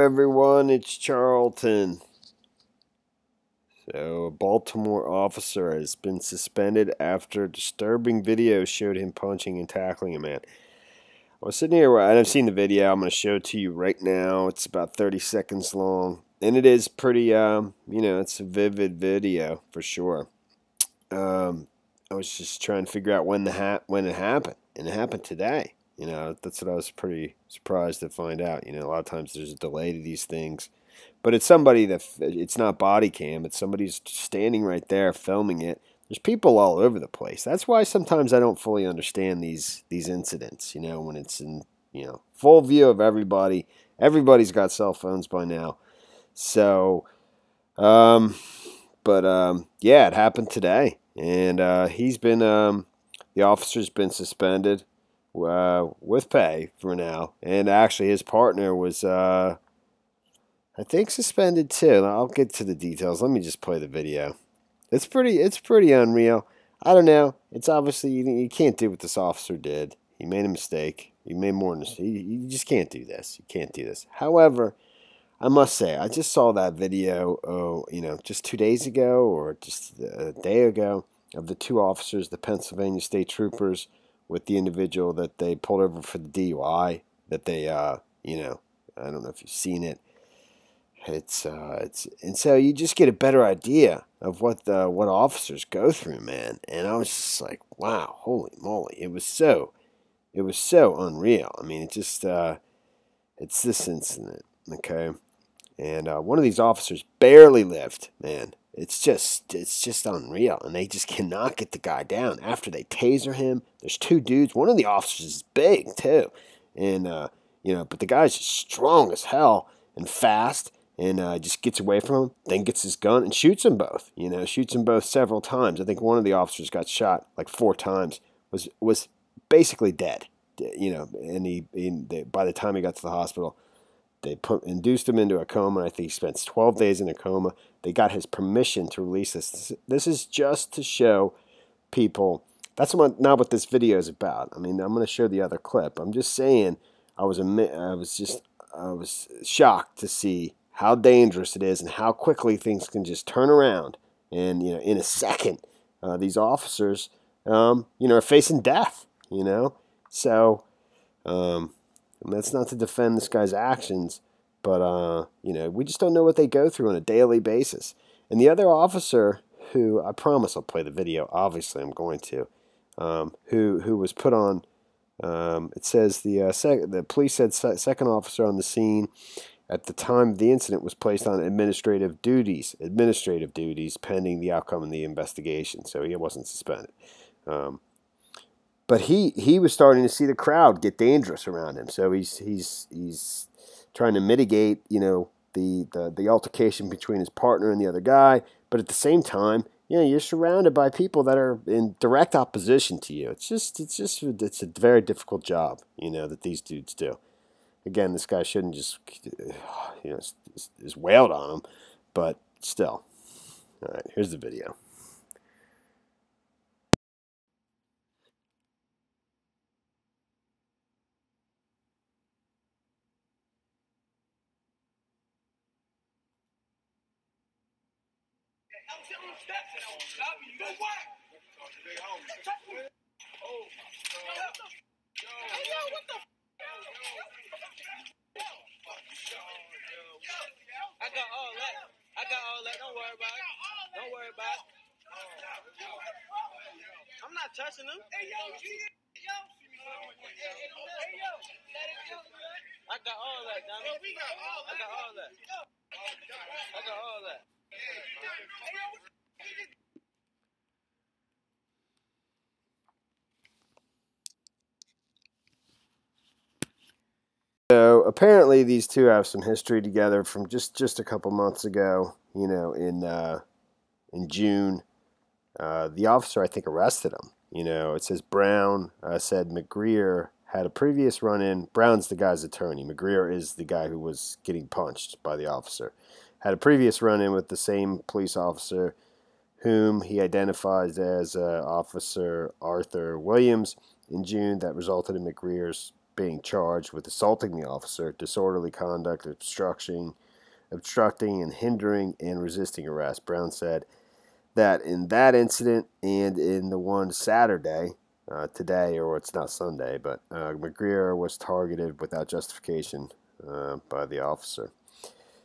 everyone, it's Charlton. So, a Baltimore officer has been suspended after a disturbing video showed him punching and tackling a man. I was sitting here, and I've seen the video. I'm going to show it to you right now. It's about 30 seconds long, and it is pretty, it's a vivid video for sure. I was just trying to figure out when it happened, and it happened today. That's what I was pretty surprised to find out. A lot of times there's a delay to these things. But it's somebody it's not body cam. It's somebody who's standing right there filming it. There's people all over the place. That's why sometimes I don't fully understand these incidents, when it's in, full view of everybody. Everybody's got cell phones by now. So, yeah, it happened today. And the officer's been suspended with pay for now. And actually his partner was, I think, suspended too. I'll get to the details. Let me just play the video. It's pretty unreal. I don't know. It's obviously, you can't do what this officer did. He made a mistake. He made more than you just can't do this. You can't do this. However, I must say, I just saw that video, just 2 days ago or just a day ago of the two officers, the Pennsylvania State Troopers, with the individual that they pulled over for the DUI. That they, I don't know if you've seen it. And so you just get a better idea of what officers go through, man. And I was just like, wow, holy moly! It was so unreal. I mean, it's this incident, okay? And one of these officers barely lived, man. It's just unreal, and they just cannot get the guy down after they taser him. There's two dudes. One of the officers is big too, and but the guy's just strong as hell and fast. And just gets away from him, then gets his gun and shoots them both. Shoots them both several times. I think one of the officers got shot like 4 times. Was basically dead. And by the time he got to the hospital, they induced him into a coma. I think he spent 12 days in a coma. They got his permission to release this. This is just to show people. That's not what this video is about. I mean, I'm going to show the other clip. I'm just saying, I was shocked to see how dangerous it is and how quickly things can just turn around. And, in a second, these officers, are facing death, So, that's not to defend this guy's actions, but, we just don't know what they go through on a daily basis. And the other officer, who I promise I'll play the video, obviously I'm going to, who was put on, it says the police said second officer on the scene at the time of the incident was placed on administrative duties pending the outcome of the investigation. So he wasn't suspended. But he was starting to see the crowd get dangerous around him. So he's trying to mitigate, the altercation between his partner and the other guy. But at the same time, you're surrounded by people that are in direct opposition to you. It's a very difficult job, that these dudes do. Again, this guy shouldn't just, just wailed on him, but still. All right, here's the video. I got all that. Don't worry about it. Don't worry about it. I'm not touching them. Hey, yo. I got all that, Donnie. I got all that. I got all that. So apparently these two have some history together from just a couple months ago. In June, the officer, I think, arrested him. It says Brown said McGreer had a previous run-in. Brown's the guy's attorney. McGreer is the guy who was getting punched by the officer. Had a previous run-in with the same police officer, whom he identifies as Officer Arthur Williams, in June, that resulted in McGreer's being charged with assaulting the officer, disorderly conduct, obstructing and hindering and resisting arrest. Brown said that in that incident and in the one Saturday, today, or it's not Sunday, but McGreer was targeted without justification by the officer.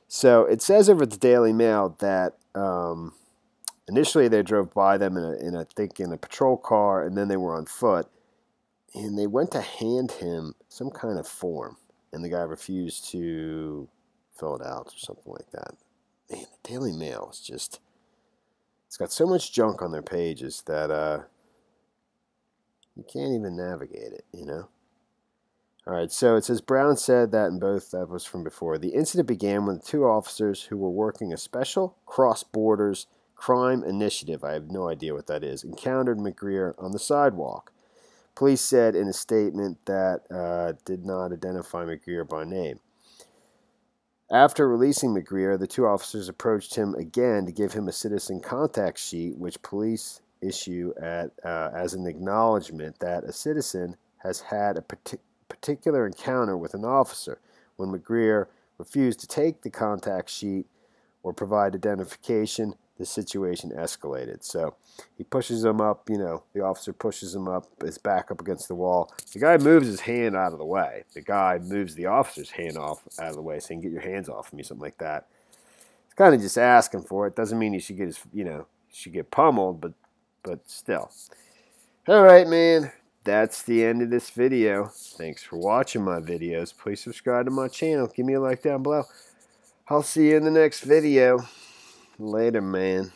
So it says over at the Daily Mail that initially they drove by them in a patrol car, and then they were on foot, and they went to hand him some kind of form, and the guy refused to fill it out or something like that. Man, the Daily Mail is just, it's got so much junk on their pages that you can't even navigate it, you know? All right, so it says Brown said that in both, that was from before. The incident began when the two officers who were working a special cross-borders crime initiative, I have no idea what that is, encountered McGreer on the sidewalk. Police said in a statement that did not identify McGreer by name. After releasing McGreer, the two officers approached him again to give him a citizen contact sheet, which police issue as an acknowledgement that a citizen has had a particular encounter with an officer. When McGreer refused to take the contact sheet or provide identification, the situation escalated. So he pushes him up, the officer pushes him up, his back up against the wall. The guy moves his hand out of the way. The guy moves the officer's hand out of the way, saying, "Get your hands off of me," something like that. It's kind of just asking for it. Doesn't mean you should get should get pummeled, but still. All right, man. That's the end of this video. Thanks for watching my videos. Please subscribe to my channel. Give me a like down below. I'll see you in the next video. Later, man.